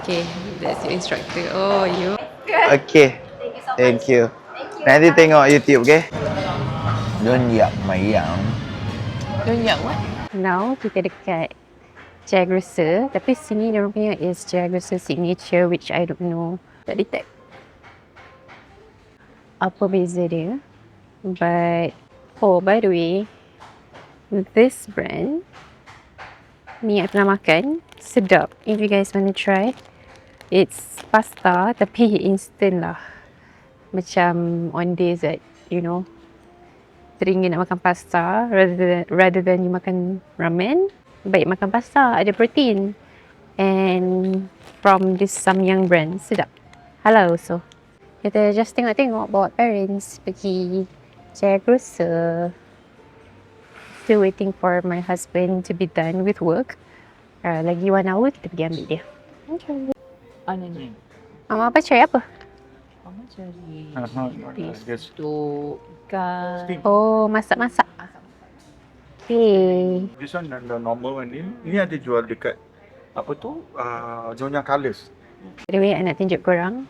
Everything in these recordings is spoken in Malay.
Okay, that's your instructor. Oh, you. Okay. Thank you. Nanti tengok YouTube, okay? Nyonya Mayang. Nyonya what? Now kita dekat Jagrusa, tapi sini dia punya is Jagrusa signature, which I don't know. Tak detect apa beza dia. But by the way, this brand ni I pernah makan, sedap. If you guys want to try, it's pasta tapi instant lah. Macam on days that you know teringin nak makan pasta rather than you makan ramen, baik makan pasta, ada protein. And from this Samyang brand, sedap. Halal also. Kita just tengok-tengok bawa parents pergi Jagrusa. Still waiting for my husband to be done with work. Lagi 1 hour kita pergi ambil dia. Okay. Ananya. Mama apa cari apa? Mama cari Pesto ikan. Oh, masak-masak. Okay. This one the normal one ni. Ini ada jual dekat apa tu? Nyonya Colors. By the way, I nak tunjuk korang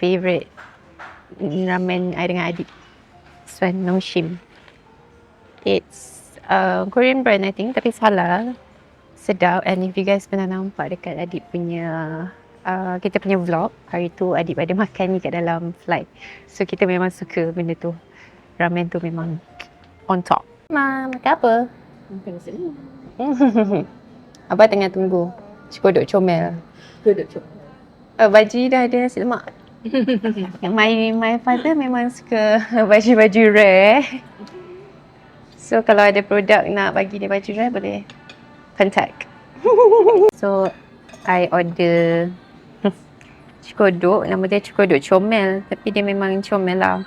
favourite ramen I dengan adik. This one, Noshim. It's Korean brand I think, tapi halal. Sedap. And if you guys pernah nampak dekat adik punya kita punya vlog, hari tu adik ada makan ni kat dalam flight. So kita memang suka benda tu. Ramen tu memang on top. Ma, makan apa? Makan nasi lemak. Abang tengah tunggu Cikodok comel. Duduk cuk. Baju dah ada nasi lemak. Yang my father memang suka baju-baju rare. So kalau ada produk nak bagi dia baju rare, boleh contact. So I order Cikodok, nama dia Cikodok comel, tapi dia memang comel lah.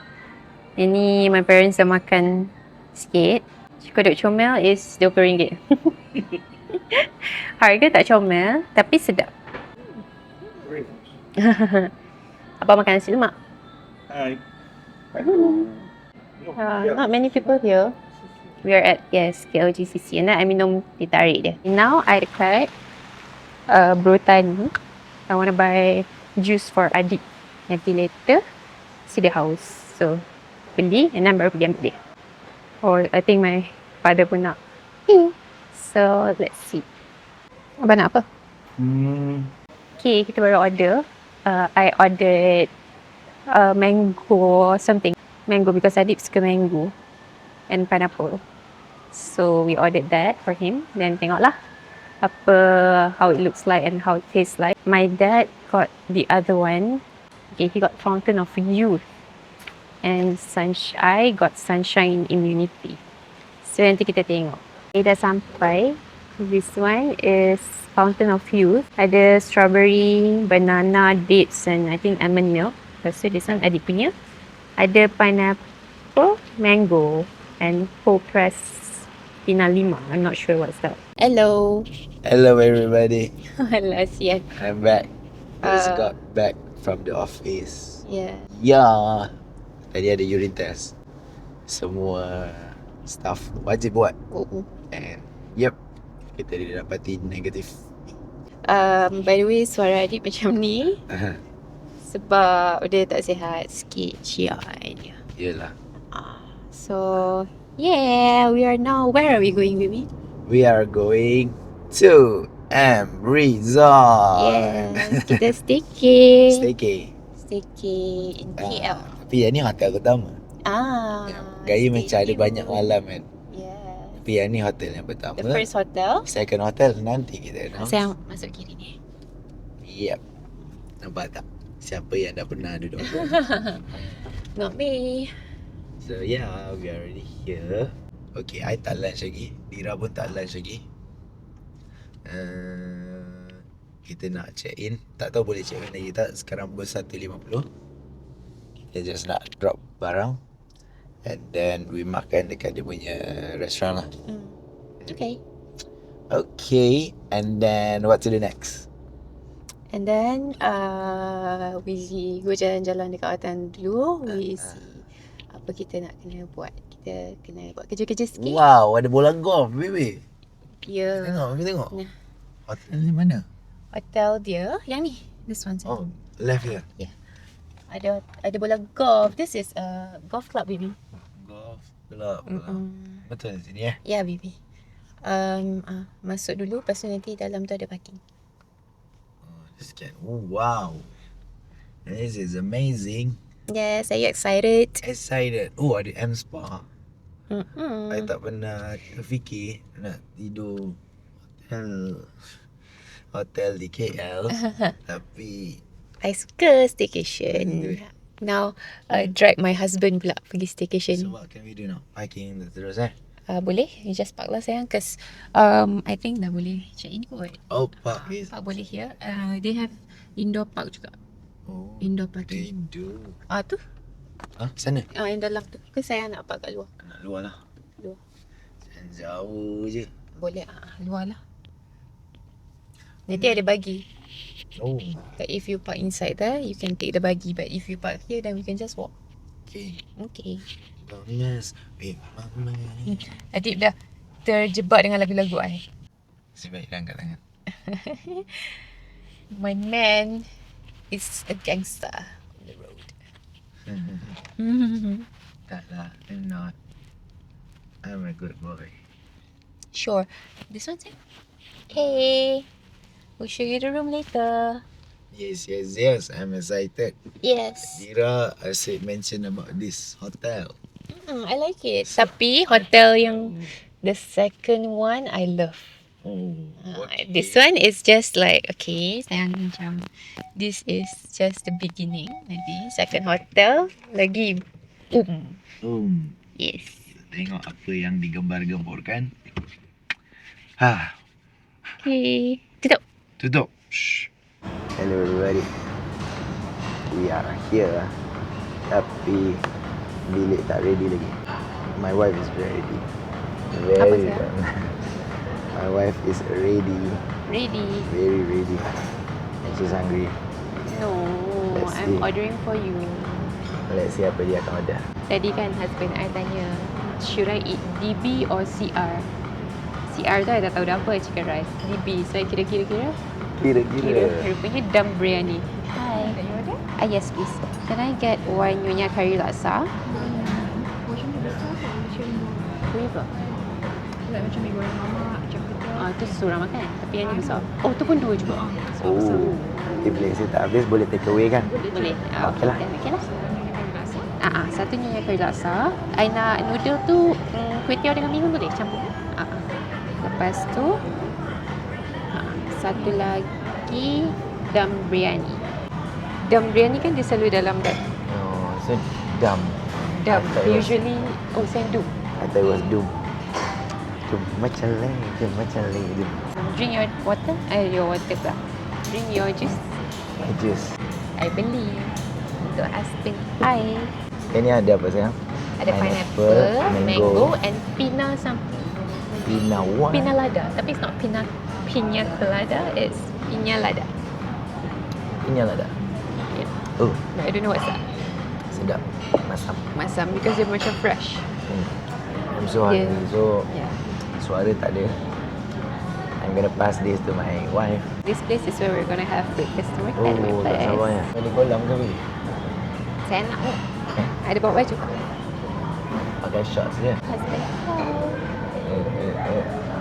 Ini my parents dah makan sikit. Cikodok comel is RM20. Harga tak comel tapi sedap. Abang makan nasi lemak? Hi. Not many people here. We are at KLGCC and I minum teh tarik dia. Now I dekat Brotani. I want to buy juice for adik. Nanti later see the house. So beli and then baru pergi ambil dia. Or I think my father pun nak. So let's see. Abang nak apa? Okay, kita baru order. I ordered mango or something. Mango because adik suka mango and pineapple. So we ordered that for him. Then tengoklah how it looks like and how it tastes like. My dad got the other one. Okay, he got Fountain of Youth. And I got Sunshine Immunity. So nanti kita tengok. Okay, dah sampai. This one is Fountain of Youth. Ada strawberry, banana, dates and I think almond milk. So this one adik punya. Ada pineapple, mango and cold press Pina Lima. I'm not sure what's that. Hello. Hello everybody. Hello, sian. I'm back. Just got back from the office. Yeah. Ya. Tadi ada urine test. Semua staff wajib buat. And yep, kita didapati negatif. By the way, suara adik macam ni sebab dia tak sihat sikit. Ciai. Yelah. So yeah, we are now. Where are we going, baby? We are going to M Resort. Yes, kita staycay. Staycay. in KL. Tapi yang ni hotel pertama. Gaya macam ada banyak malam kan. Yeah. Tapi yang ni hotel yang pertama. The first hotel. Second hotel nanti kita announce. Saya masuk kiri ni. Yep. Nampak tak? Siapa yang dah pernah duduk? Not me. So yeah, we are already here. Okay, I tak lunch lagi. Dira pun tak lunch lagi. Kita nak check in. Tak tahu boleh check in lagi tak. Sekarang pukul 1.50. Kita just nak drop barang. And then we makan dekat dia punya restaurant lah. Okay. Okay, and then what to do next? And then we go jalan-jalan dekat hotel dulu. We see apa kita nak kena buat. Kita kena buat kerja-kerja sikit. Wow, ada bola golf, baby. Ya. Tengok, kita tengok. Nah. Hotel ni mana? hotel dia. Yang ni. This one. Oh, left here. Ada bola golf. This is a golf club, baby. Golf club. Mm-mm. Betul sini ya? Ya, baby. Masuk dulu, lepas tu nanti dalam tu ada parking. Oh, this can. Oh, wow. This is amazing. Yes, are you excited? Excited. Oh, ada M Spa. Mm-mm. I tak pernah terfikir nak tidur hotel di KL. Tapi I suka staycation. Now, drag my husband pula pergi so staycation. what can we do now? Parking terus Boleh? You just park lah sayang. Cause I think dah boleh check in kot. Oh, park is. Park boleh here. They have indoor park juga. Oh, Indoor they parking. do. Tu. Sana? Yang dalam tu. Ke saya nak park kat luar? Nak luar lah. Luar. Jauh je. Boleh. Luar lah. Nanti ada bagi. Oh, Like if you park inside there, you can take the buggy. But if you park here, then we can just walk. okay. Okay. Bonus with mama. Adib dah terjebak dengan lagu-lagu I. Sebaik angkat tangan. My man is a gangster on the road. Tak lah, I'm not. I'm a good boy. Sure. This one's it. Okay. We'll show you the room later. Yes, I'm excited. Yes. Dira said mention about this hotel. I like it. Tapi hotel yang the second one I love. Oh, This one is just like, okay, sayang macam, this is just the beginning. Nanti second hotel lagi. Yes. Kita tengok apa yang digembar-gemburkan. Okay. Tutup. Shh. Hello everybody. We are here. Tapi bilik tak ready lagi. My wife is ready. Apa sah? My wife is ready. Ready. Very ready. And she's hungry. No, Let's I'm see. ordering for you. Let's see apa dia akan order. Tadi kan husband I tanya, should I eat DB or CR? CR tu I dah tahu dah apa chicken rice. DB, so I kira. Kira-kira. Rupanya dum biryani. Hi. Yes please. Can I get one nyonya kari laksa? Wave lah. Like macam mi goreng mamak, macam kita. Tu seorang makan. Tapi yang ni besar. Oh tu pun dua juga. Oh. If saya tak habis boleh take away kan? Boleh. Okey lah. Okay lah. Satu nyonya kari laksa. I nak noodle tu kuih tiaw dengan bihun boleh campur. Lepas tu satu lagi dum biryani. Dum biryani kan dia selalu dalam that Oh, so dum. dum. I thought it was- Usually saya dum. I thought it was doom. Macam lain. Drink your water. Your water pula. Drink your juice. Juice. I beli untuk husband I. Ini ada apa sayang? Ada pineapple, mango and pina something. Pina what? Pina lada. Tapi it's not pina colada. It's piña lada. Pina lada. Yeah. Oh, I don't know what's that. sedap. Masam. Because they're macam fresh. I'm so hungry. Yeah. So, Yeah. suara tak ada. I'm gonna pass this to my wife. This place is where we're gonna have breakfast tomorrow. Oh, at my tak place. sabarnya. Di kolam ke pergi? Saya nak. Ada bawa baju. Pakai shorts je. Husband.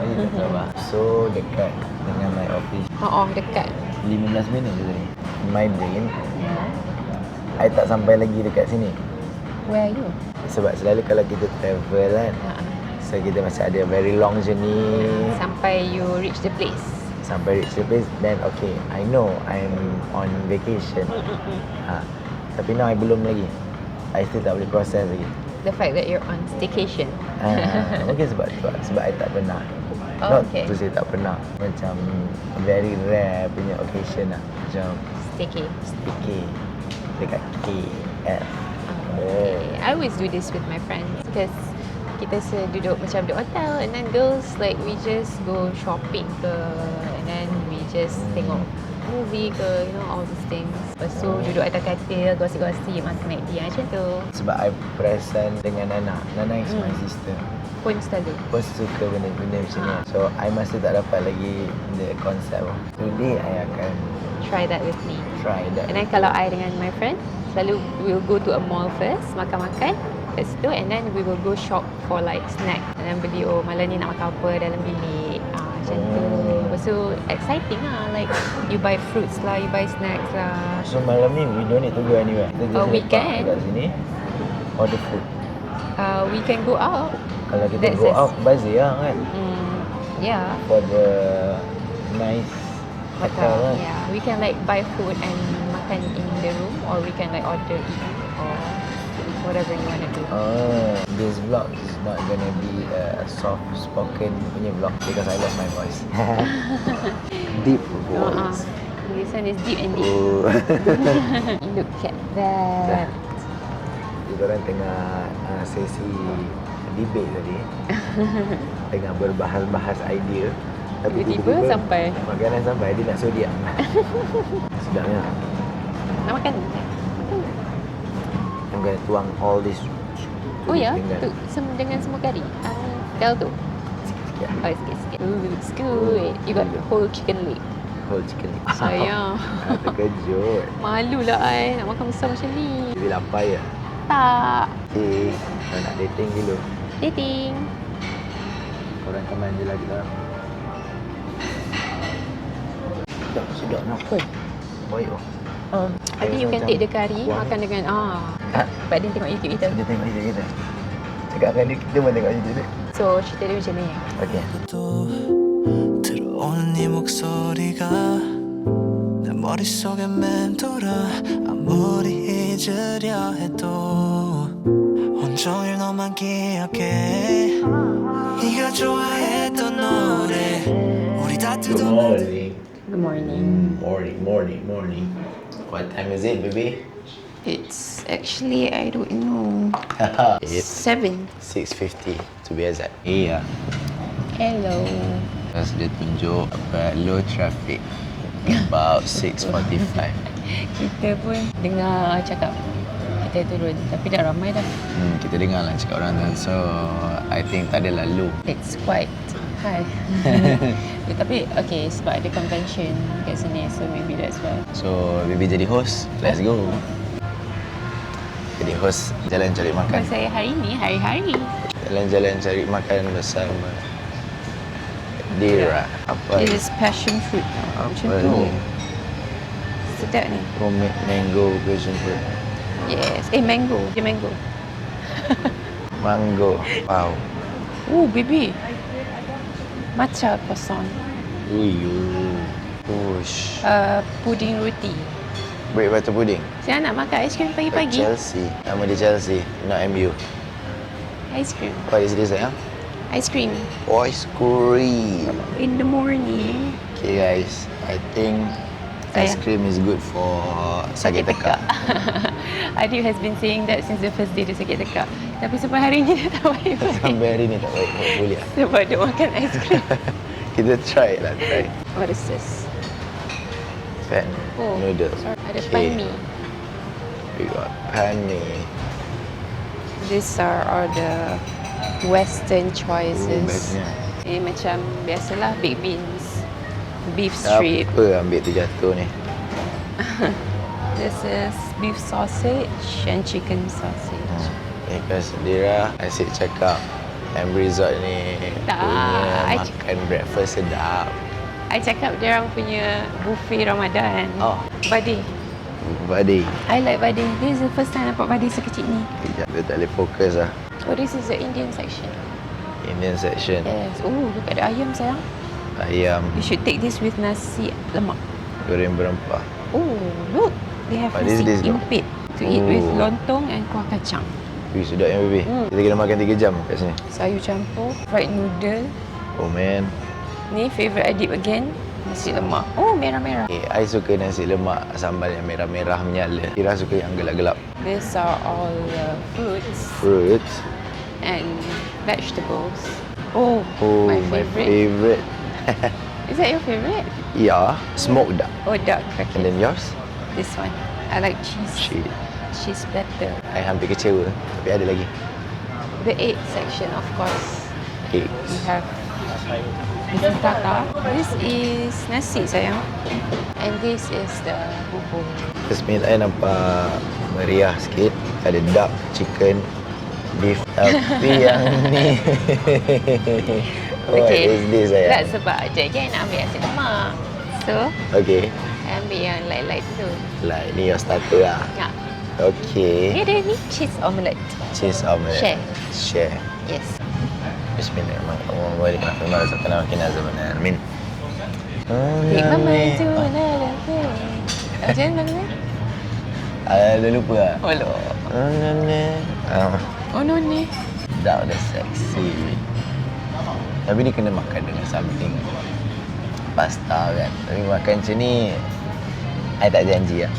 Lagi tak sabar. So, dekat dengan my office. Dekat. 15 minit je tadi. My brain, I tak sampai lagi dekat sini. Where are you? Sebab selalu kalau kita travel kan, so kita macam ada very long journey Sampai you reach the place. sampai reach the place, then okay, I know I'm on vacation. Tapi now I belum lagi. I still tak boleh process lagi. The fact that you're on staycation. Mungkin sebab I tak pernah. Oh, Not okay. to say tak pernah. Macam very rare punya occasion lah. Macam Staycay. staycay dekat KL. Okay. I always do this with my friends because kita duduk macam duduk hotel and then girls like we just go shopping ke and then we just tengok movie ke, you know, all these things. Lepas tu duduk atas katil, gosip-gosip, makan McD macam tu. Sebab I present dengan Nana. Nana is my sister. pun selalu. pun suka benda-benda macam ni. So, I masih tak dapat lagi the concept. Today, I akan Try that with me. try that. And then kalau I dengan my friend, selalu we'll go to a mall first, makan-makan kat situ, and then we will go shop for like snack. And then beli, oh malam ni nak makan apa dalam bilik. Macam tu. Lepas tu exciting lah. Like you buy fruits lah, you buy snacks lah. So, malam ni, we don't need to go anywhere. Kita just We lepak can. kat sini. Order food. We can go out. Kalau kita That's go it. out, bazir lah kan. Yeah. For the nice hotel kan. Yeah. We can like buy food and makan in the room, or we can like order eat or whatever you want to do. This vlog is not gonna be a soft spoken punya vlog because I lost my voice. Deep voice. This one is deep and deep. Oh. Look at that. Kita orang tengah sesi debate tadi. Tengah berbahas-bahas idea. Tapi Tiba-tiba sampai. makanan sampai, dia nak sodiak. Sedapnya. Nak makan? I'm gonna tuang all this. Oh ya? Dengan Tu dengan semua kari? Tel tu? sikit. Oh, sikit-sikit. It's good. You got whole chicken leg. Whole chicken leg. Sayang. Terkejut. Malu lah I nak makan besar macam ni. Jadi lapar ya? Tak. Okay. Kau nak dating dulu. Dating. Korang come mandi lagi lah. Sedap nak. Baik oh. I think you can take the curry, Wang. makan dengan But then tengok YouTube kita. Dia tengok video kita. Cakap dengan dia, kita pun tengok YouTube dia. So cerita dia macam ni. Okay. 또 들어오는 네 목소리가 내 머릿속에 맴돌아 아무리 잊으려 해도 온종일 너만 기억해 네가 좋아했던 노래 우리 다투던 morning. Good morning. Morning. What time is it, baby? It's actually, I don't know, It's 7. 6:50 to be exact. Iya. Hello. Terus dia tunjuk low traffic about 6:45. Kita pun dengar cakap kita turun, tapi dah ramai dah. Kita dengar lah cakap orang tu. So, I think tak adalah low. It's quite high. Tapi okay, sebab ada convention kat sini, so maybe that's why. So, baby jadi host. Let's go. Jadi host jalan cari makan. Buat saya hari ni, hari-hari. Jalan-jalan cari makan bersama Dira. Apa This is passion fruit. Macam Apa tu. ni? Sedap ni. Homemade mango passion fruit. Yes. Mango. Dia mango. Mango. Wow. Oh, baby. Matcha croissant. Uyu. Push. Puding roti. Bread butter pudding. Saya nak makan ais krim pagi-pagi. Chelsea. Nama dia Chelsea, not MU. Ice cream. What is this sayang? Ice cream. Ice cream. In the morning. Okay guys, I think ice Sayang. cream is good for sakit tekak. Adib has been saying that since the first day dia sakit tekak. Tapi sampai hari ni dia tak baik-baik. Sampai hari ni tak baik. Boleh lah. Sebab dia makan ice cream. Kita try lah, try. What is this? Pan Oh, noodles. Ada Okay. pan mi. We got pan mi. These are all the Western choices. Bestnya. Ini macam biasalah baked beans, beef strip. Apa ambil tu jatuh ni? This is beef sausage and chicken sausage. Because Dira asyik cakap M Resort ni Tak, punya I makan breakfast sedap. I cakap dia orang punya buffet Ramadan. Oh, Bading. buddy. I like bading. This is the first time nampak bading sekecil ni. Kejap dia tak boleh fokus lah. Oh, this is the Indian section. Indian section. Yes. Oh, look at the ayam sayang. Ayam You should take this with nasi lemak. goreng berempah. Oh, look. They have What is nasi this, though? impit to eat with Oh. lontong and kuah kacang. Wih, sedapnya baby. Kita kena makan 3 jam kat sini. Sayur campur, fried noodle. Oh man. Ni favourite Adib again. Nasi lemak. Oh, merah-merah. I suka nasi lemak sambal yang merah-merah menyala. Kira suka yang gelap-gelap. These are all fruits Fruits. and vegetables. Oh, Oh, my my favourite. favorite. Is that your favourite? Yeah, smoked duck. Oh, duck And crackers. then yours? This one. I like cheese. Shit. Cheese platter. I hampir kecewa tapi ada lagi. The egg section, of course. cakes. We have this is tartar. This is nasi sayang. And this is the bubur. Bismillah nampak meriah sikit. Ada duck, chicken, beef. Tapi yang ni what is this Tak sayang? sebab jadi I nak ambil nasi lemak. So, Okay. I ambil yang light-light tu. Like ni your starter lah. Ya. Okay. Ni ada ni cheese omelette. Cheese omelette. Share. Share. Yes. Bismillahirrahmanirrahim. Amin. Mama tu nak macam mana lagu ni? Dah lupa lah. Oh lo. Oh no ni. Dah seksi. Tapi ni kena makan dengan something pasta kan. Tapi makan macam ni I tak janji lah.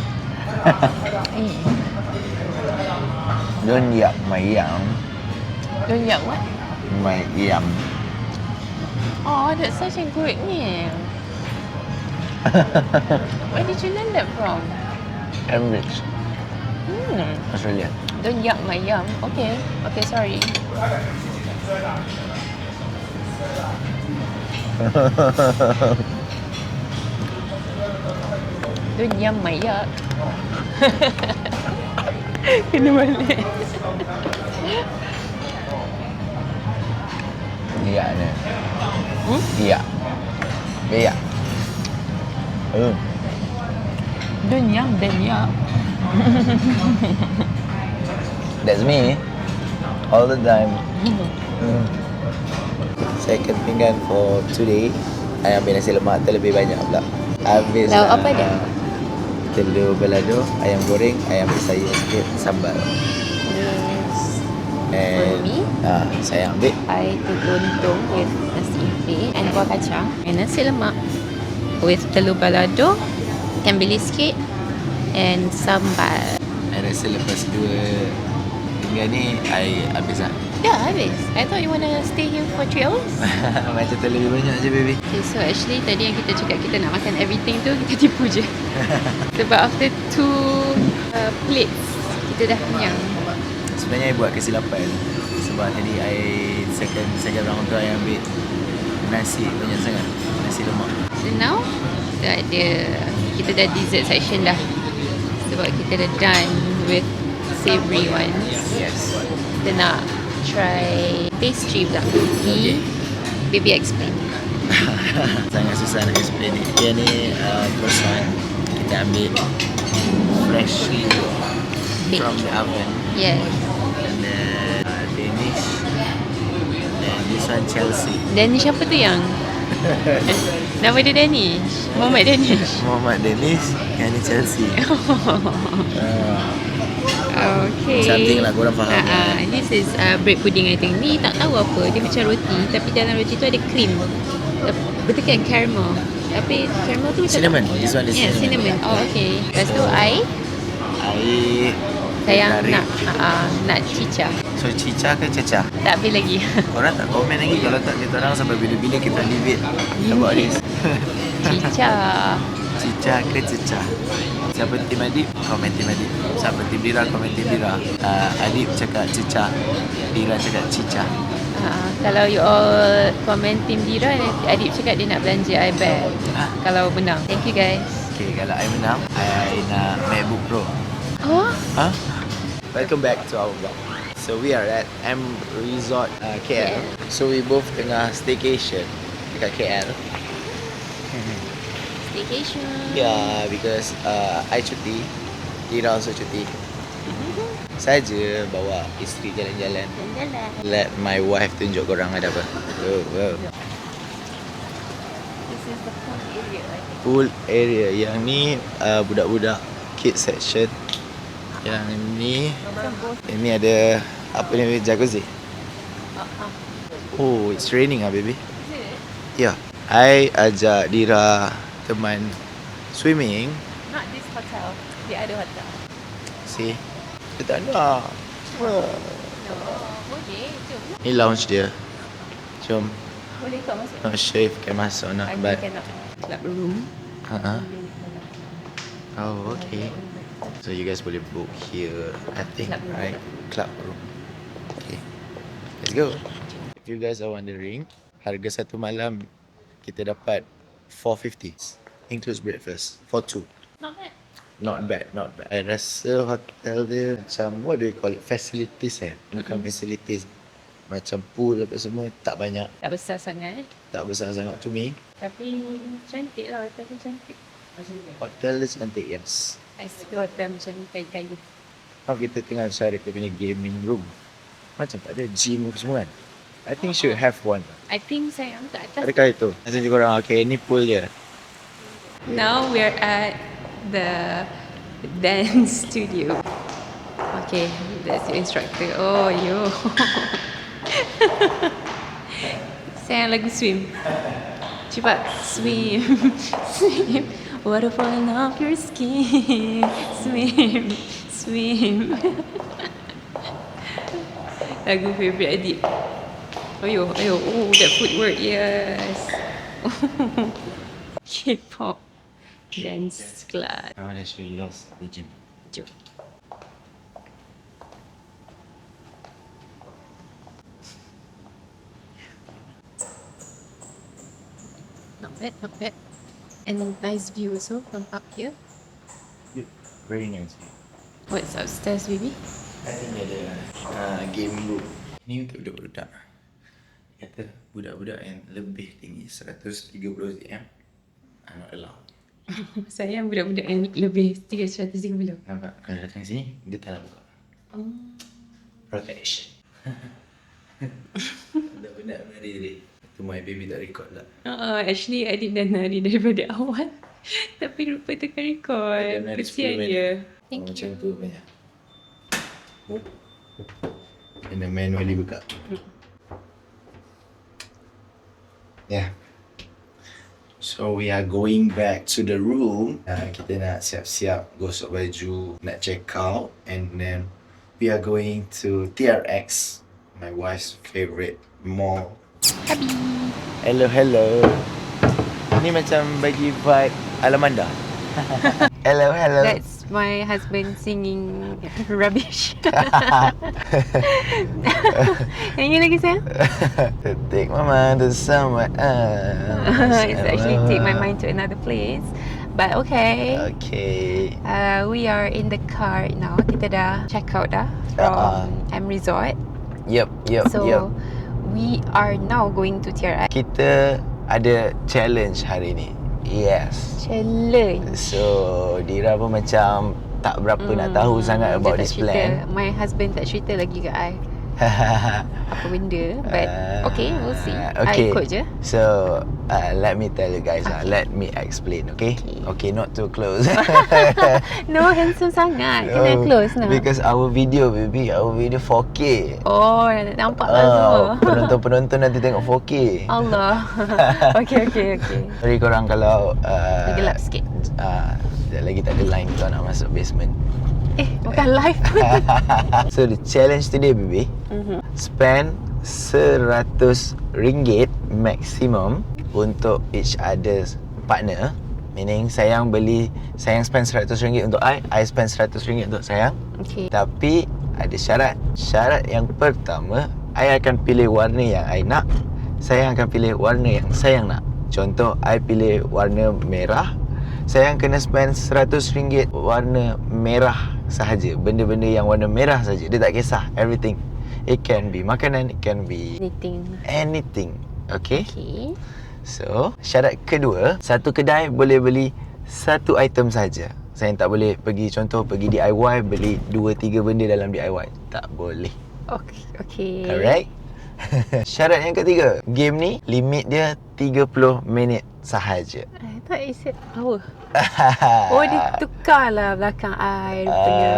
Don't yak my yam. Don't yak what? My yam. Oh, that's such a good name. Where did you learn that from? Cambridge, Australia. Don't yak my yum. Okay. Okay, sorry. Don't yum my yak. Kena balik. Yak ni. Yak. Yak. Don't yum, then yak. That's me. All the time. Second pinggan for today. I ambil nasi lemak terlebih banyak pula. Habis Lauk apa dia? Telur balado, ayam goreng, ayam sayur sikit, sambal. Yes. And me? saya ambil I tuntung with nasi impit and kuah kacang and nasi lemak with telur balado, ikan bilis sikit and sambal. I rasa lepas 2 pinggan ni I habis lah. Dah habis. I thought you wanna stay here for 3 hours. Macam terlebih banyak je baby. Okay, so actually tadi yang kita cakap kita nak makan everything tu, kita tipu je. Sebab after 2 plates, kita dah kenyang. Sebenarnya I buat kesilapan. Sebab tadi I second round tu I ambil nasi banyak sangat. Nasi lemak. So now, kita dah dessert section dah. Sebab kita dah done with savoury ones. Yes. Kita nak try pastry pula. Cookie. Baby explain. Sangat susah nak explain ni. Dia ni croissant. Kita ambil freshly from the oven. Yes. And then Danish. And this one Chelsea. Danish apa tu yang? Nama dia Danish. Muhammad Danish. Muhammad Danish. Yang ni Chelsea. Okay. Something lah, korang faham kan? This is bread pudding I think. Ni tak tahu apa. Dia macam roti. Tapi dalam roti tu ada cream. Betul kan caramel. Tapi caramel tu macam Cinnamon. This one is yeah, cinnamon. Oh okay. Lepas tu I sayang tarik. nak cica. So cica ke cecah? Tak habis lagi. Orang tak komen lagi. Kalau tak kita orang sampai bila-bila kita debate about this. Cica. Cica ke cecah? Siapa tim Adib? Komen tim Adib. Siapa tim Dira? Komen tim Dira. Adib cakap cecah, Dira cakap cica. Kalau you all komen Team Dira, Adib cakap dia nak belanja iPad. Kalau menang. Thank you guys. Okay, kalau I menang, I nak MacBook Pro. Oh? Huh? Welcome back to our vlog. So we are at M Resort KL. So we both tengah staycation dekat KL. Staycation. Yeah, because I cuti, Dira also cuti. Saja bawa isteri jalan-jalan. Let my wife tunjuk korang ada apa. Wow. This is the pool area. Pool area. Yang ni budak-budak kids section. Yang ini ada apa ni, jacuzzi. Oh, it's raining baby. Yeah. I ajak Dira teman swimming. Not this hotel. The other hotel. See? Dia tak nak. No. Boleh. Jom. Ni lounge dia. Jom. Boleh kau masuk. Not sure if can masuk or not, I but cannot. Club room. Oh, okay. So you guys boleh book here, I think, Club room. right? Club room. Okay. Let's go. if you guys are wondering, harga satu malam kita dapat 450 includes breakfast for two. Not bad. Not bad. I rasa hotel dia macam, what do you call it? Facilities bukan facilities. Macam pool apa semua, tak banyak. Tak besar sangat. Tak besar sangat to me. Tapi cantik lah, hotel tu cantik. Hotel dia cantik, yes. I suka hotel macam kayu-kayu. Kalau kita tengah cari dia punya gaming room, macam tak ada gym apa semua kan. I think should have one. I think sayang kat atas. Adakah itu? Nanti juga orang, okay, ni pool dia. Now we're at the dance studio. Okay, that's your instructor. Oh, yo. Sayang lagu swim. Cepat, swim. Swim. Waterfall off your skin. Swim. Swim. Lagu favorite Adib. Ayo. Oh, that footwork, yes. K-pop dance class. I want to show you lost the gym. Jom. Not bad. And a nice view also from up here. Very nice. What's upstairs, baby? I think dia ada game room. Ni untuk budak-budak. Kata budak-budak yang lebih tinggi 130 cm are not allowed. Sayang budak-budak yang lebih 130. Nampak? Kalau datang sini, dia tak nak buka. Protection. Budak-budak menari-nari. Itu my baby tak record lah. Actually, Adib dah nari daripada awal. Tapi rupa tekan record. Dia nari 10 Kesian minit. dia. Thank Macam you. tu banyak. Kena manually buka. Yeah. So we are going back to the room. Kita nak siap-siap gosok baju, nak check out, and then we are going to TRX, my wife's favorite mall. Hello. Ni macam bagi vibe Alamanda. Hello. That's my husband singing rubbish. Nyanyi lagi sayang? Take my mind to somewhere else. It's actually take my mind to another place. But okay. Okay. We are in the car now. Kita dah check out dah from M Resort. Yep. So we are now going to TRX. Kita ada challenge hari ni. Yes. Challenge. So Dira pun macam tak berapa nak tahu sangat about dia tak this cerita. plan. My husband tak cerita lagi kat I apa benda. But okay, we'll see. Okay. I ikut je. So let me tell you guys. Let me explain. Okay. Not too close. No, handsome sangat. Kena close nak. Because our video, baby, 4K. Oh, nampak lah semua. Penonton nanti tengok 4K. Allah. Okay. Sorry korang kalau Gelap sikit. sekejap lagi tak ada line kalau nak masuk basement. Bukan live. So the challenge today, baby, spend RM100 maximum untuk each other's partner. Meaning sayang spend RM100 untuk I spend RM100 untuk sayang. Okay. Tapi ada syarat. Syarat yang pertama, I akan pilih warna yang I nak, sayang akan pilih warna yang sayang nak. Contoh, I pilih warna merah, sayang kena spend RM100 warna merah sahaja. Benda-benda yang warna merah saja. Dia tak kisah everything. It can be makanan, it can be anything. Okay? Okay. So, syarat kedua, satu kedai boleh beli satu item saja. Saya tak boleh pergi DIY beli 2-3 benda dalam DIY. Tak boleh. Okay. Alright. Syarat yang ketiga, game ni limit dia 30 minit sahaja. I thought it said hour. Oh, dia tukar lah belakang I rupanya.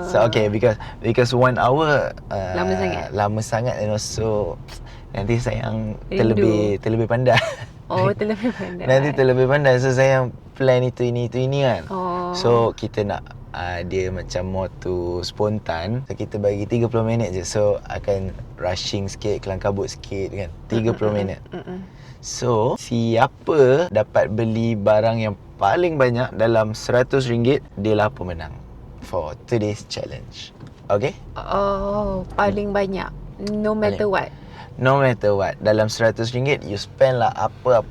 So okay, because 1 hour Lama sangat. And also nanti sayang Rindu. terlebih pandai. Oh, terlebih pandai. Nanti terlebih pandai. So sayang plan itu ini kan. Oh. So kita nak dia macam more to spontan. So kita bagi 30 minit je. So akan rushing sikit, kelang kabut sikit kan. 30 minit. So siapa dapat beli barang yang paling banyak dalam RM100, dia lah pemenang for today's challenge. Okay? Oh, paling banyak. No matter what. no matter what, dalam RM100 you spend lah apa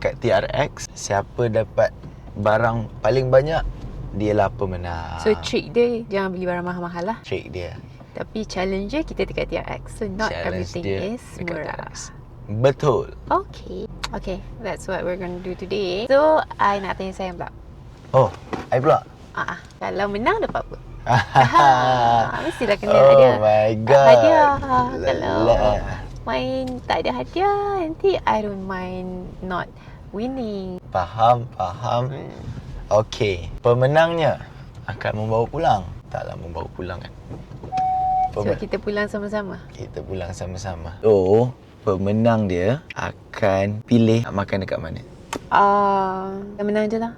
kat TRX. Siapa dapat barang paling banyak, dia lah pemenang. So trick dia jangan beli barang mahal-mahal lah. Trick dia. Tapi challenge je kita dekat TRX. So not Challenge everything dia is dekat murah. TRX. Betul. Okay, that's what we're gonna do today. So, I nak tanya sayang pula. Oh, I pula. Kalau menang dapat apa? Mestilah kena Oh hadiah. my god. Hadiah. Kalau Lala. main tak ada hadiah, nanti I don't mind not winning. Faham. Okey, pemenangnya akan membawa pulang. Taklah membawa pulang kan. So, kita pulang sama-sama. Kita pulang sama-sama. So, pemenang dia akan pilih nak makan dekat mana. Yang menang je lah.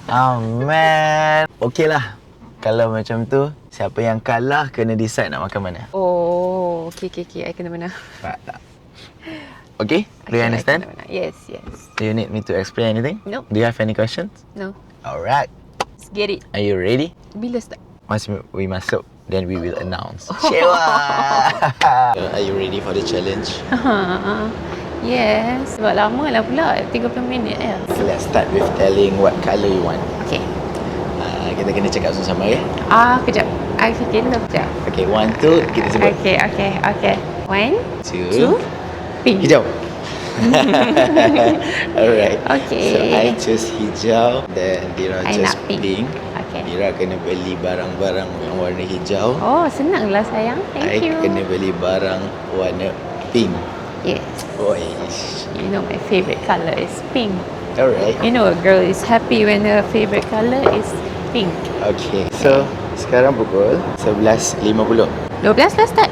Oh man. Okey lah. Kalau macam tu, siapa yang kalah kena decide nak makan mana. Oh, okay. I kena menang. Faham tak? Okay? Do you I understand? kena menang. Yes. Do you need me to explain anything? Nope. Do you have any questions? No. Alright. Let's get it. Are you ready? Bila start? Once we masuk, then we will announce. Shewa! Are you ready for the challenge? Yes. Sebab lama lah pula. 30 minit ya. So let's start with telling what colour you want. Okay. Kita kena cakap sama-sama, okay? Kejap. I fikir dulu kejap. Okay, 1, 2, kita sebut. Okay. 1, 2, 2, pink. hijau. Alright. Okay. So I choose hijau, then Dira I choose nak pink. Okay. Dira kena beli barang-barang yang warna hijau. Oh, senanglah sayang. Thank you. I kena beli barang warna pink. Yes. Oish. You know my favorite colour is pink. Alright. You know a girl is happy when her favorite colour is pink. Okay. So sekarang pukul 11.50. 12 dah start.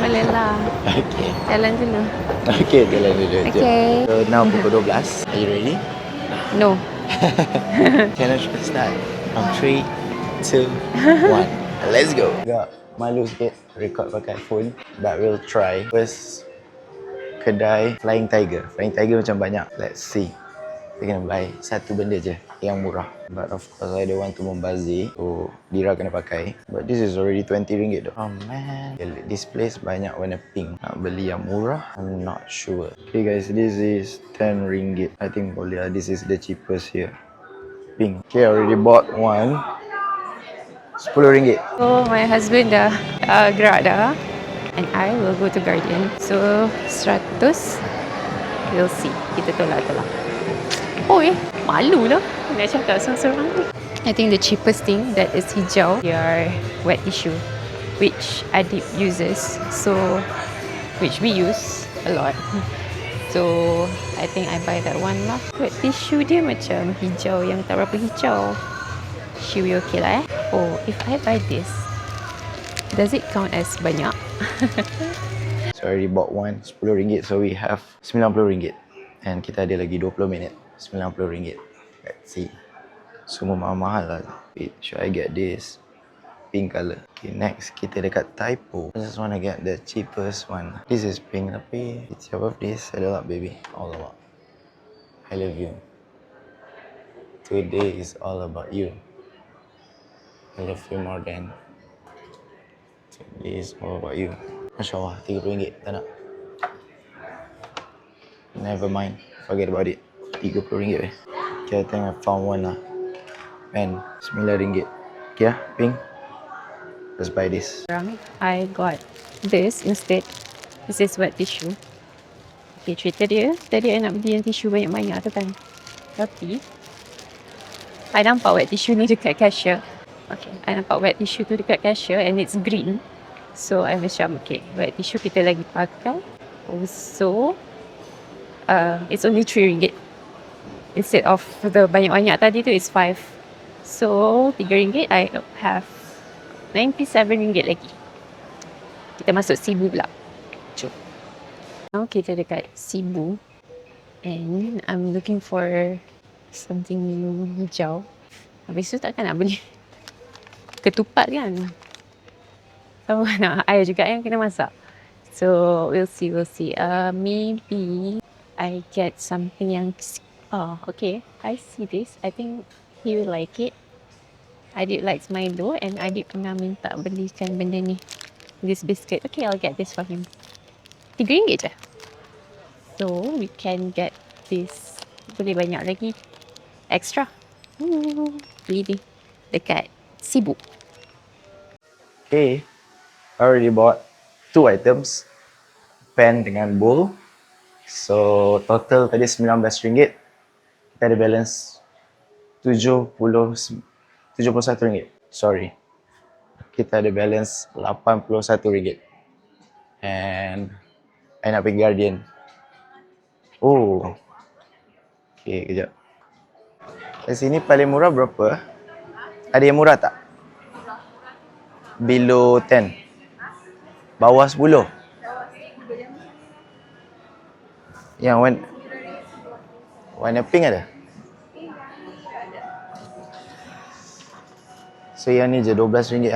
Boleh lah. Okay. Jalan dulu. Okay, jalan dulu. jom. Okay. So now pukul 12. Are you ready? No. Challenge will start from 3, 2, 1. Let's go. Agak malu sikit record pakai phone, but we'll try. First, kedai Flying Tiger. Flying Tiger macam banyak. Let's see. Kita kena buy satu benda je yang murah. But of course I don't want to membazir, so Dira kena pakai. But this is already RM20 though. Oh man. This place banyak warna pink. Nak beli yang murah? I'm not sure. Okay guys, this is RM10. I think boleh lah. This is the cheapest here. Pink. Okay, I already bought one. RM10. So my husband dah gerak dah. And I will go to Guardian. So 100. We'll see. Kita tolak. Malu lah nak cakap seorang-seorang ni. I think the cheapest thing that is hijau, your wet tissue, which Adib uses. So, which we use a lot. So, I think I buy that one lah. Wet tissue dia macam hijau yang tak berapa hijau. Should be okay lah Oh, if I buy this, does it count as banyak? So I already bought one, RM10. So we have RM90. And kita ada lagi 20 minit. RM90. Let's see. Semua mahal-mahal lah. Wait, should I get this? Pink colour. Okay, next kita dekat Typo. I just want to get the cheapest one. This is pink tapi it's your birthday. Adalah baby. All about. I love you. Today is all about you. I love you more than. Today is all about you. Masya Allah, RM30. Tak nak. Never mind. Forget about it. RM30 weh. Okay, I think I found one lah. And RM9. Okay lah, pink. Let's buy this. I got this instead. This is wet tissue. Okay, cerita dia, tadi I nak beli yang tisu banyak-banyak tu kan. Tapi, I nampak wet tissue ni dekat cashier. Okay, I nampak wet tissue tu dekat cashier and it's green. So, I macam, okay, wet tissue kita lagi pakai. Also, it's only RM3. Instead of the banyak-banyak tadi tu, it's 5. So, RM3, I have RM97 lagi. Kita masuk Cebu pula. Jom. Now, kita dekat Cebu. And I'm looking for something hijau. Habis tu takkan nak beli ketupat kan. Sama nak air juga yang kena masak. So, we'll see. Maybe I get something yang... Oh, okay. I see this. I think he will like it. Adib likes Milo and Adib pernah minta belikan benda ni. This biscuit. Okay, I'll get this for him. RM3 je. So we can get this. Boleh banyak lagi extra. Beli ni dekat Cebu. Okay, I already bought 2 items, pen dengan bowl. So total tadi RM19. Kita ada balance RM71. Sorry. Kita ada balance RM81. And I nak pergi Guardian. Oh. Okay, kejap. Kat sini paling murah berapa? Ada yang murah tak? Below 10. Bawah 10. Yang warna pink ada? So yang ni je RM12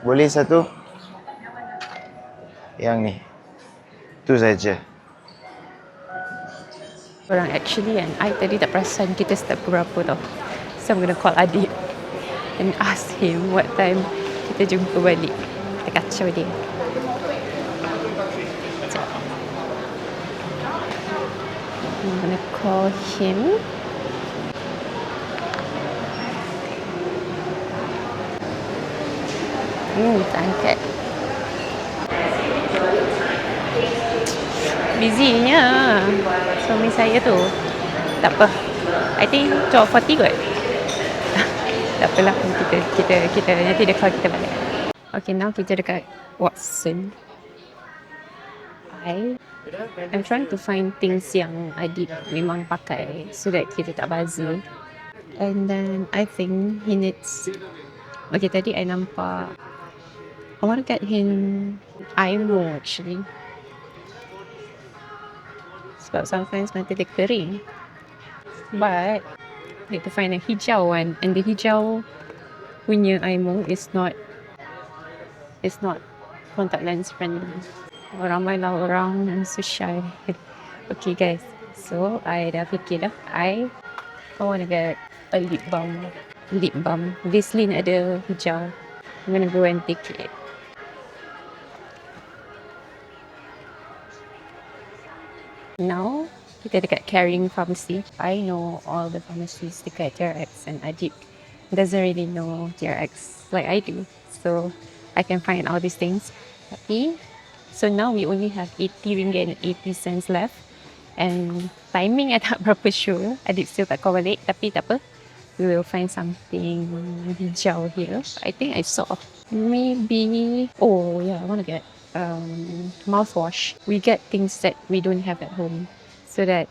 Boleh satu? Yang ni. Tu saja. Orang actually kan, I tadi tak perasan kita start pukul berapa tau. So I'm gonna call Adib and ask him what time kita jumpa balik. Kita kacau dia. Sekejap. I'm gonna call him. Tak angkat. Busynya suami saya tu. Tak apa. I think 12:40 kot. Tak apalah, kita nanti dia call kita balik. Okay, now kita dekat Watson. I'm trying to find things yang Adib memang pakai so that kita tak buzzer. And then I think he needs. Okay, tadi I nampak I want to get him eyemo actually. Sebab sometimes mata dia kering. But need to find a hijau one, and the hijau punya eyemo is not contact lens friendly. Ramailah orang yang so shy. Okay guys, so I dah fikir dah. I want to get a lip balm. Vaseline ada hijau. I'm gonna go and take it. Now, kita dekat Caring Pharmacy. I know all the pharmacies dekat TRX, and Adib doesn't really know TRX like I do. So, I can find all these things. Tapi, so now we only have RM80.80 left. And timing I tak berapa sure. Adib still tak call balik. Tapi tak apa. We will find something hijau here. I think I saw. Maybe, oh yeah, I want to get mouthwash. We get things that we don't have at home, so that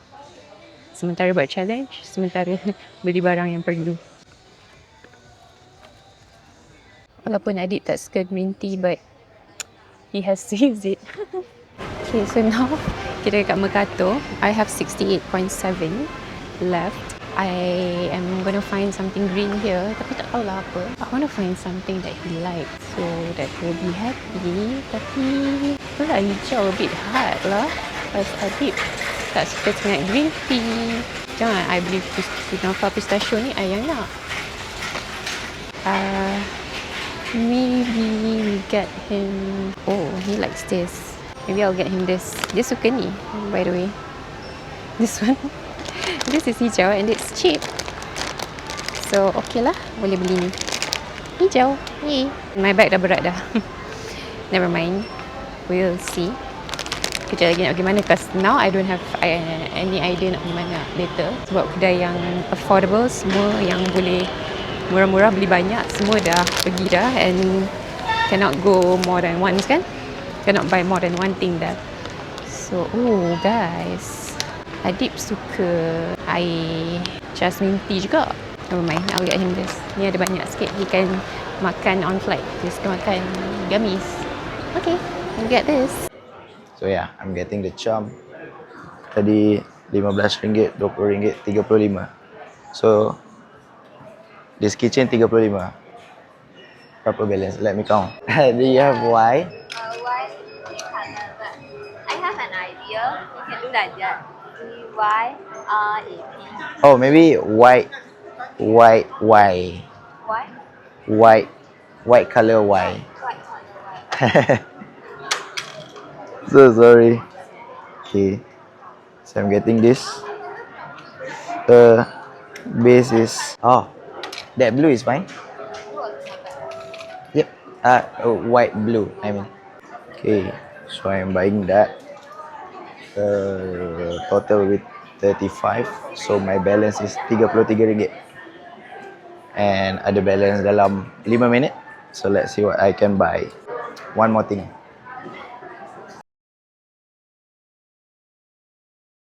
sementara buat challenge, sementara beli barang yang perlu. Walaupun Adib tak suka green tea, but he has to use it. Okay, so now kita dekat Mercato. I have 68.7 left. I am gonna find something green here, tapi tak tahu lah apa. I want to find something that he likes, so that he'll be happy. Tapi itulah, hijau a bit hard lah. Pas Adib tak suka sangat green tea. Jangan I beli kunafa pistachio ni, I yang nak. Maybe we get him. Oh, he likes this. Maybe I'll get him this. Dia suka ni, by the way. This one. This is hijau and it's cheap. So, okay lah. Boleh beli ni. Hijau. Yay. My bag dah berat dah. Never mind. We'll see. Kejap lagi nak pergi mana. Because now I don't have any idea nak pergi mana later. Sebab kedai yang affordable, semua yang boleh murah-murah beli banyak, semua dah pergi dah. And cannot go more than once kan. Cannot buy more than one thing dah. So, oh guys. Adib suka air jasmine tea juga. Never mind, I'll get him this. Ni ada banyak sikit. He can makan on flight. Dia suka makan gummies. Okay, I'll get this. So yeah, I'm getting the charm. Tadi RM15, RM20, RM35. So this kitchen RM35. Berapa balance? Let me count. Do you have Y? Y is color, but I have an idea. You can do like that. Y-R-A-P. Oh, maybe white. Why? White color Y. White color, white. So sorry. Okay. So I'm getting this. Base is that blue is fine. Yep. White blue. I mean. Okay. So I'm buying that. Total with 35. So my balance is RM33. And ada balance dalam 5 minit. So let's see what I can buy. One more thing.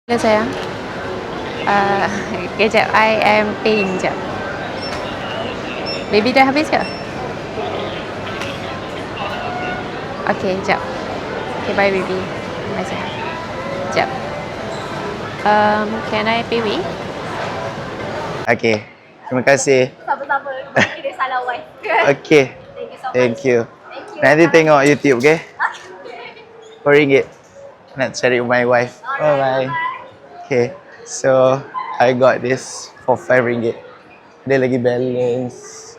Hello sayang. Kejap, I am paying jap. Baby dah habis ke? Okay, jap. Okay, bye baby. Bye sayang. Jap. Can I pay with? Okay. Terima kasih. Sama-sama. Mungkin dia salah wife. Okay. Thank you so much. Thank you. Thank you. Nanti tengok YouTube, okay? RM4. Nak cari my wife. Bye bye. Okay. So I got this for RM5. Dia lagi balance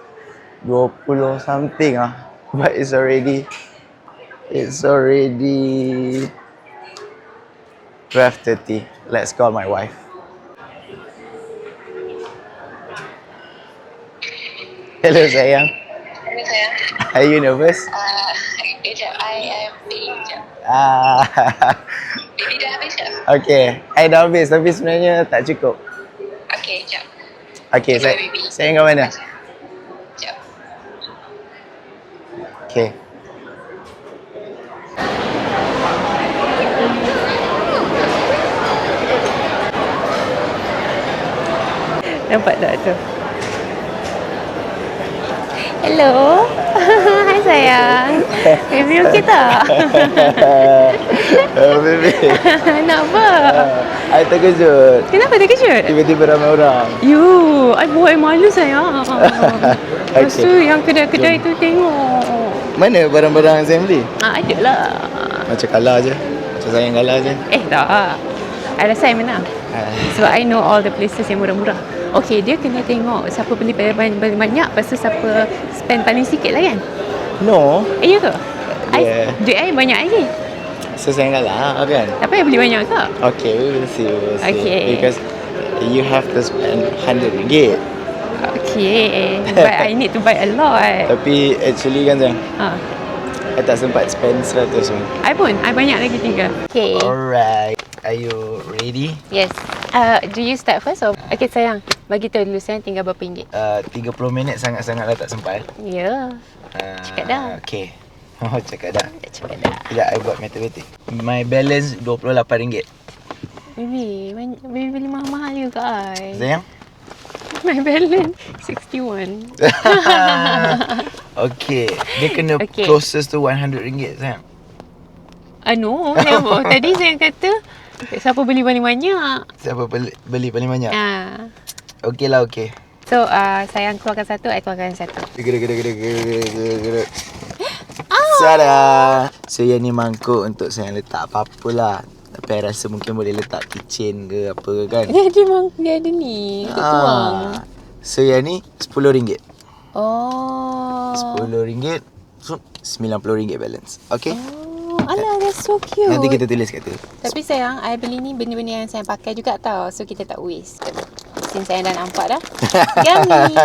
20 something but it's already 12:30. Let's call my wife. Hello sayang. Hello sayang. Are you nervous? Kejap, I am paying jap. Baby dah habis ke? Okay, I dah habis tapi sebenarnya tak cukup. Okay, jap. Okay, Okay, baby. saya kat mana? Jap. Okay. Nampak tak tu? Hello. Hai sayang. Baby okey tak? Baby. Nak apa? I terkejut. Kenapa terkejut? Tiba-tiba ramai orang. You, I buat malu sayang. Lepas tu Okay. yang kedai-kedai tu tengok. Mana barang-barang yang saya beli? Ada lah. Macam kalah je. Macam sayang kalah je. Tak. I rasa I menang. Sebab I know all the places yang murah-murah. Okay, dia kena tengok siapa beli paling banyak, lepas tu siapa spend paling sikit lah kan? No. Ya ke? Yeah. Duit I banyak lagi. So sayang kalah kan? Tapi I beli banyak ke? Okay, we will see. Okay. Because you have to spend RM100. Okay. But I need to buy a lot. Tapi actually kan sayang, Ha. I tak sempat spend 100 pun. I pun, I banyak lagi tinggal. Okay. Alright. Are you ready? Yes. Do you start first or? Okay sayang, bagi tahu dulu sayang tinggal berapa ringgit? 30 minit sangat-sangatlah tak sempat. Ya. Cakap dah. Okay. Oh, cakap dah. Cakap dah. Sekejap, I buat matematik. My balance RM28. Baby beli mahal-mahal juga I. Sayang? My balance 61. Okay. Dia kena Okay. closest to RM100 sayang. No, tadi saya kata siapa beli paling banyak. Siapa beli paling banyak? Okay lah, okay. So, sayang keluarkan satu, I keluarkan satu. Gede. Tada. So yang ni mangkuk untuk saya letak apa-apa lah. Tapi I rasa mungkin boleh letak kitchen ke apa ke kan. Dia ada ni, untuk tuang. So yang ni RM10. Oh. RM10. So RM90 balance. Okay. Alah, that's so cute. Nanti kita tulis kat tu. Tapi sayang, I beli ni benda-benda yang saya pakai juga tau. So, kita tak waste. Since saya dah nampak dah. Yummy.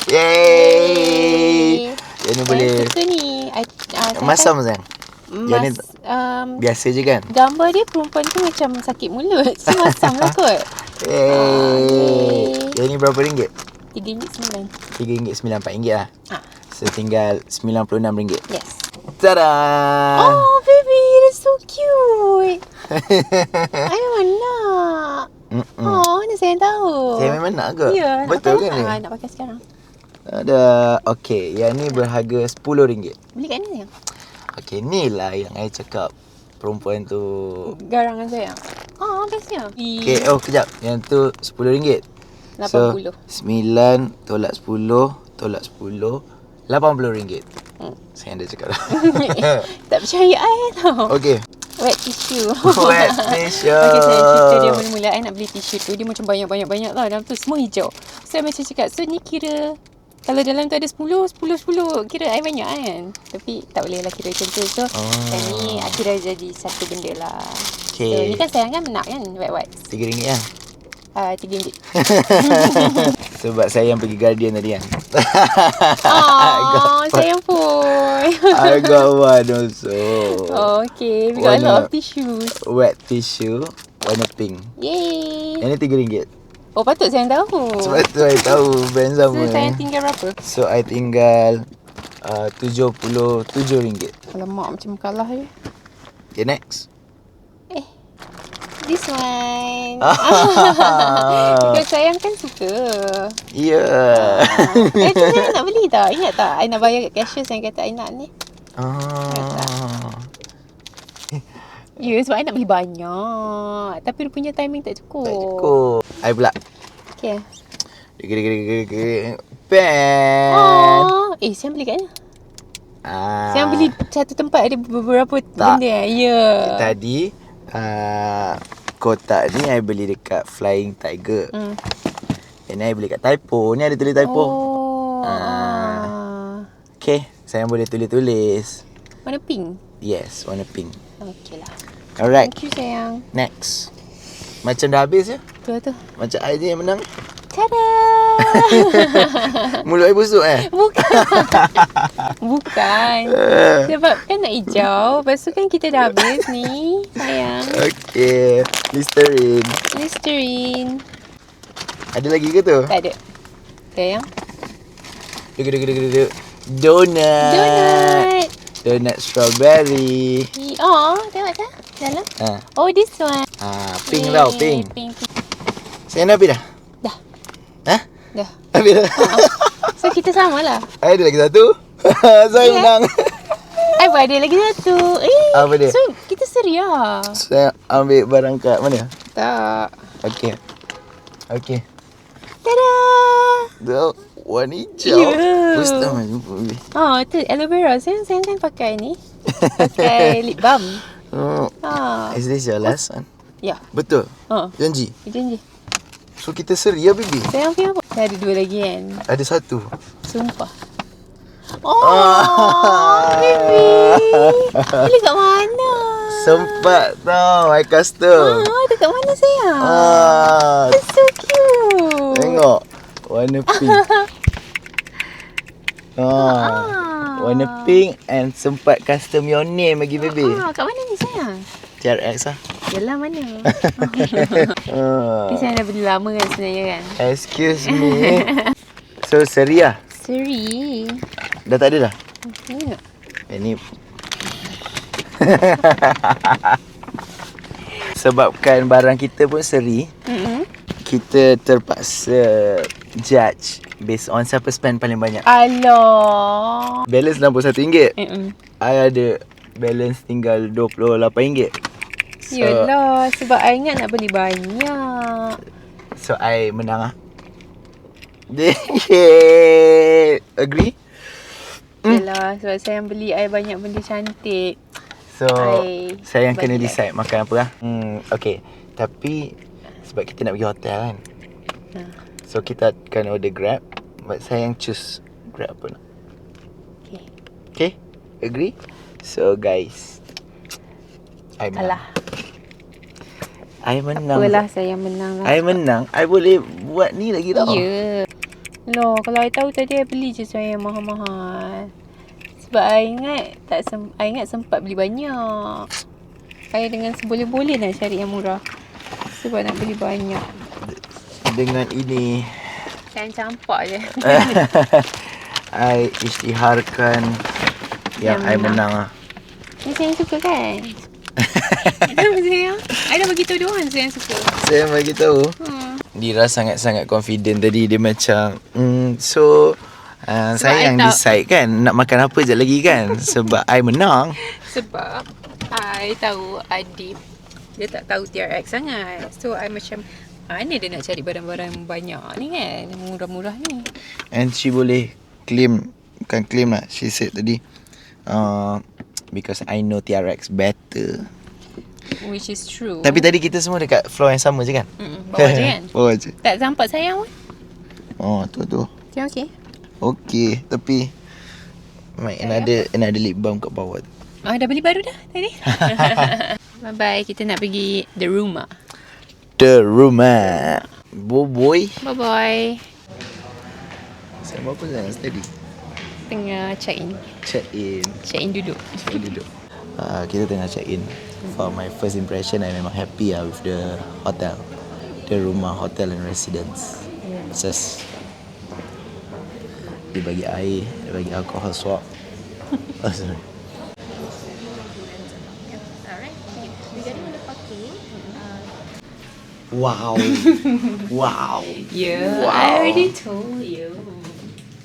Yay. Yang ni boleh Itu ni. masam sayang. Yang ni biasa je kan. Gambar dia perempuan tu macam sakit mulut. So, masam lah kot. Yay. Yang ni berapa ringgit? RM3.9. RM3.9, RM4 lah. So tinggal RM96. Yes. Tada. Oh, baby, that's so cute. I memang nak. Oh, mana saya tahu. Saya memang nak ke? Ya, Betul kan ni? Nak pakai sekarang. Ada. Okay, yang ni berharga RM10. Beli kat mana yang? Okay, ni lah yang I cakap perempuan tu. Garangan saya. Oh, bestnya. Okay, kejap. Yang tu RM10. 80. So, 9 tolak 10 tolak 10 RM80. Saya dah cakap dah. Tak percaya I tau. Okay. Wet tissue. Wet tissue. Okay, saya cerita dia mula-mula I nak beli tisu tu. Dia macam banyak-banyak tau. Dalam tu semua hijau. So, I macam cakap, so ni kira Kalau dalam tu ada 10, kira I banyak kan. Tapi tak boleh lah kira macam tu. So, yang ni akhirnya jadi satu benda lah. Okay. So, ni kan sayang kan nak kan wet-wet. RM3 kan? RM3. Sebab saya yang pergi Guardian tadi kan. Oh, sayang pun. I got one also. Oh, okay. We got a lot of tissues. Wet tissue warna pink. Yay. Yang ni RM3. Oh, patut sayang tahu. Sebab tu I tahu brand sama. So, sayang tinggal berapa? So I tinggal RM77. Alamak, macam kalah je. Okay, next. This one. Because sayang kan suka. Yeah. Tu saya nak beli tak? Ingat tak? I nak bayar kat cashier, saya kata I nak ni. Ya, sebab I nak beli banyak. Tapi dia punya timing tak cukup. Tak cukup. I pula. Okay. Pen. Oh. Saya beli kat mana? Saya beli satu tempat ada beberapa benda. Ya. Tadi kotak ni I beli dekat Flying Tiger. Yang ni I beli kat Typo. Ni ada tulis Typo. Okay, saya boleh tulis-tulis. Warna pink? Yes, warna pink. Okay lah. Alright. Thank you sayang. Next. Macam dah habis ya? Tu. Macam I je yang menang. Tada! Mulut I busuk Bukan. Sebab kan nak hijau. Lepas tu kan kita dah habis ni. Sayang. Okay. Listerine. Ada lagi ke tu? Tak ada. Sayang. Donut strawberry. Oh, tengok tak? Dalam. Oh, this one. Pink tau, pink. Saya dah habis dah? Dah. Habis dah? So, kita sama lah. Ada lagi satu. Saya menang. I pun ada lagi satu. Apa dia? So, kita seria. Saya ambil barang kat mana? Tak. Okay. Tada! Warna hijau. Ustaz jumpa habis. Oh, tu aloe vera. Saya kan pakai ni. Pakai lip balm. Is this your last one? Ya. Betul? Janji? Janji. So kita seria baby? Sayang punya apa? Saya ada 2 lagi kan. Ada 1. Sumpah. Baby. Beli kat mana? Sempat tau, I custom. Dekat mana sayang? It's so cute. Tengok. Warna pink. Warna pink and sempat custom your name lagi baby. Kat mana ni sayang? TRX lah. Yelah mana? Ni saya dah beli lama kan sebenarnya kan. Excuse me. So seri lah? Seri. Dah tak ada dah? Tengok. Ini sebabkan barang kita pun seri, kita terpaksa judge based on siapa spend paling banyak. Alah. Balance RM61. I ada balance tinggal RM28. Yelah, sebab I ingat nak beli banyak. So I menang lah. Agree? Yelah, sebab saya yang beli I banyak benda cantik. So saya yang kena bagi decide makan apa lah. Okay. Tapi sebab kita nak pergi hotel kan, so kita akan order Grab. But saya yang choose Grab apa nak. Okay? Agree? So guys, I menang. I menang. Apalah, saya yang menang lah. I menang. I boleh buat ni lagi tau. Ya. Loh, kalau I tahu tadi I beli je saya yang mahal-mahal. Sebab I ingat sempat beli banyak. I dengan seboleh-boleh nak cari yang murah. Sebab nak beli banyak. Dengan ini Saya campak je. I isytiharkan yang I menang lah. Ni saya yang suka kan? Kenapa sayang? I dah beritahu dia orang saya yang suka. Saya bagi tahu. Dira sangat-sangat confident tadi. Dia macam saya yang decide kan nak makan apa je lagi kan. Sebab I menang. Sebab I tahu Adib dia tak tahu TRX sangat. So I macam mana dia nak cari barang-barang banyak ni kan, murah-murah ni. And she boleh claim, bukan claim lah, she said tadi because I know TRX better. Which is true. Tapi tadi kita semua dekat floor yang sama je kan? Bawa je kan? Bawa je. Tak sampai sayang pun. Oh tu. Okay. Okay, tapi another lip balm kat bawah tu. Dah beli baru dah tadi. Bye-bye. Kita nak pergi the rumah. The rumah. Boy. Bye-bye. Saya apa sangat tadi? Tengah check in. Check in. Check in duduk. Duduk. Kita tengah check in. For my first impression, I memang happy with the hotel. The rumah hotel and residence. Just dia bagi air, dia bagi alcohol swab. Oh, sorry. Wow. Wow. Yeah, Wow. I already told you.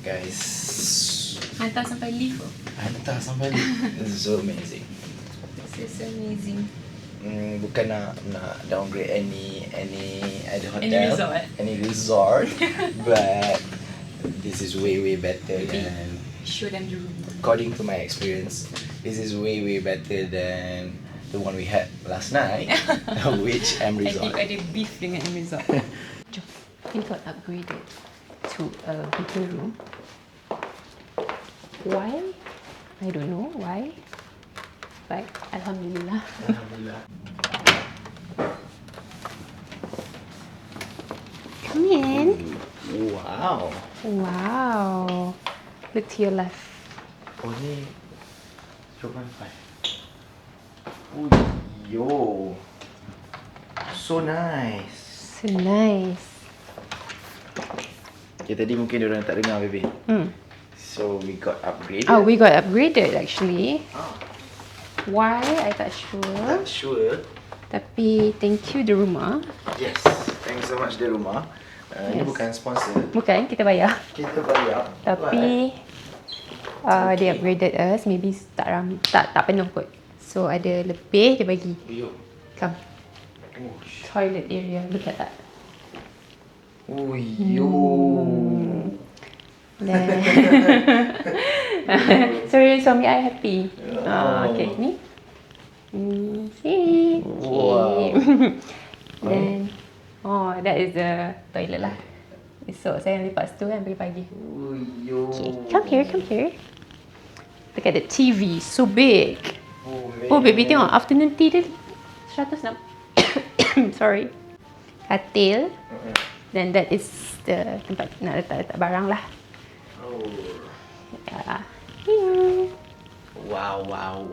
Guys, Hantar sampai lift. hantar sampai ni. This is so amazing. This is amazing. Bukan nak downgrade any other hotel, Any resort. but this is way better than, Show them the room. according to my experience, this is way better than the one we had last night, which Resort. Ada beef dengan resort. Jom. We got upgraded to a bigger room. Why? I don't know why. But Alhamdulillah. Alhamdulillah. Come in. Wow. Wow. Look to your left. Oh ni 2.5. Oh yo. So nice. So nice. Okay, tadi mungkin diorang tak dengar baby. Hmm. So we got upgraded. Oh, we got upgraded actually. Ah, Why? I tak sure. not sure. Tapi thank you the rumah. Yes. Thanks so much the rumah. Ini Yes. bukan sponsor. Bukan, kita bayar. Kita bayar. Tapi they upgraded us. Maybe tak penuh kot. So ada lebih dia bagi. Yo. Come. Oh, Toilet area. Look at that. oh yo. Then so suami I happy. Okay, ni. See. Wow. Then that is the toilet lah. Esok saya lipat situ kan pagi-pagi. Oh yo. Okay, come here. Look at the TV, so big. Oh, Oh baby tengok afternoon tea dia 106. Sorry. Katil. Then that is the tempat nak letak barang lah. Oh. Yeah. Here. Wow. Wow.